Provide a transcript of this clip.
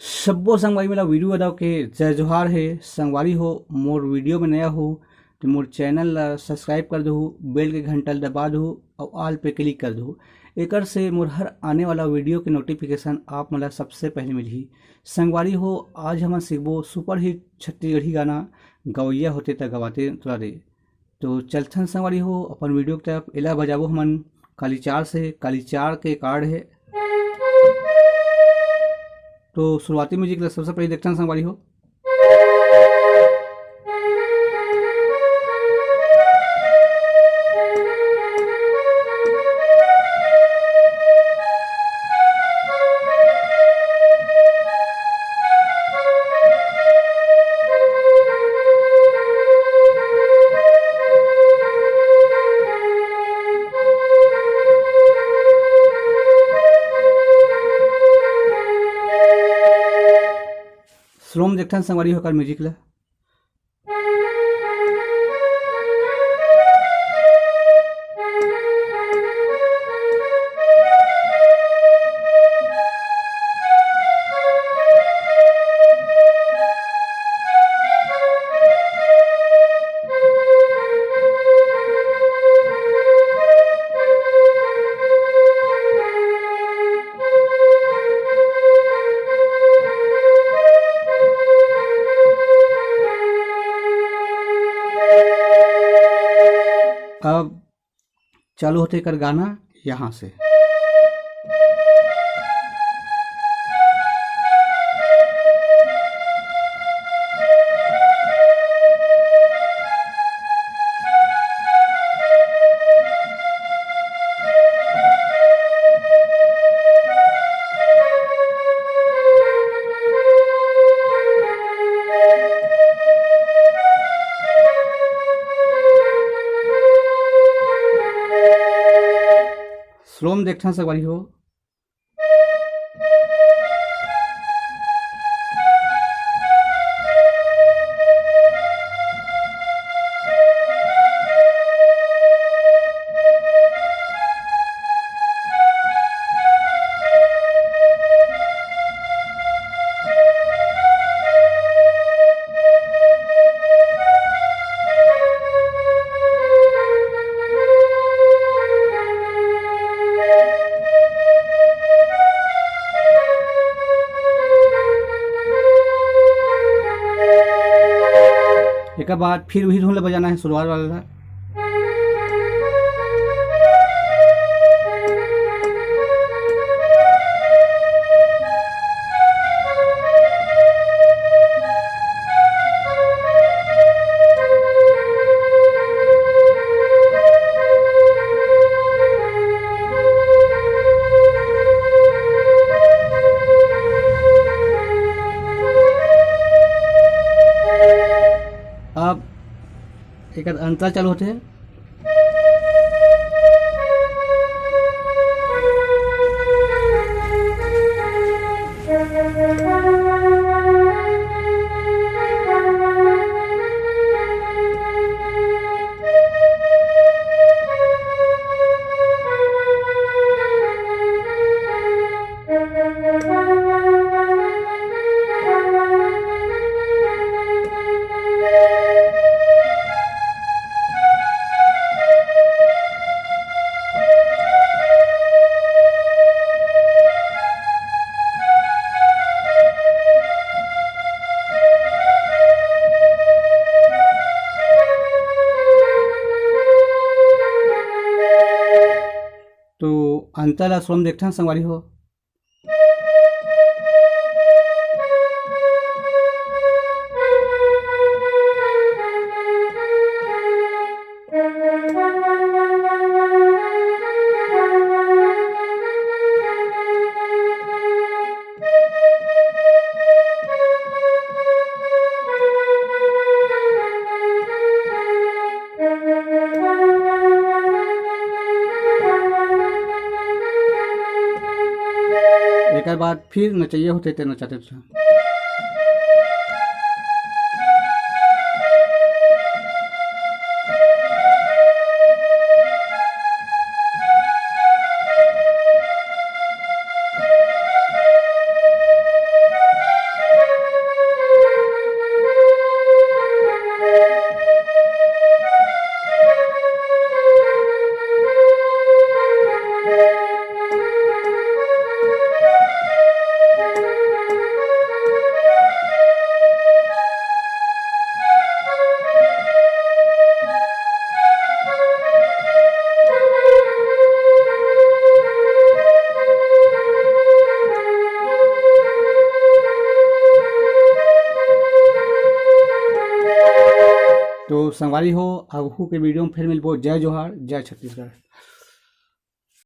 सब्बो संगवारी मेला वीडियो अदाव के जय जोहार है। संगवारी हो मोर वीडियो में नया हो तो मोर चैनल ला सब्सक्राइब कर दहु, बेल के घंटा ला दबा दहु और ऑल पे क्लिक कर दहु। एकर से मोर हर आने वाला वीडियो के नोटिफिकेशन आप मला सबसे पहले मिलही। संगवारी हो आज हम सीखबो सुपर हिट छत्तीसगढ़ी गाना गवैया होते त गवाते तोला रे। तो चलथन संगवारी हो अपन वीडियो की तरफ। एला बजाबो हमन कालीचार से। कालीचार के कार्ड है। तो शुरुआती म्यूजिक ला सबसे पहले देखते हैं संगवारी हो। स्लो में देखते हैं संगवारी होकर म्यूजिक ला। अब चालू होते कर गाना यहाँ से। स्लो में देखते हैं संगवारी हो। एक बाद फिर वही धुन बजाना है शुरुआत वाला। अब एक अंतरा चालू होते हैं। तो अंतर स्लो में देखते हैं संगवारी हो। एक बाद फिर नचैया होते थे नचाते थे। तो संगवारी हो, अगहू के वीडियो में फिर मिलबो। जय जोहार, जय छत्तीसगढ़।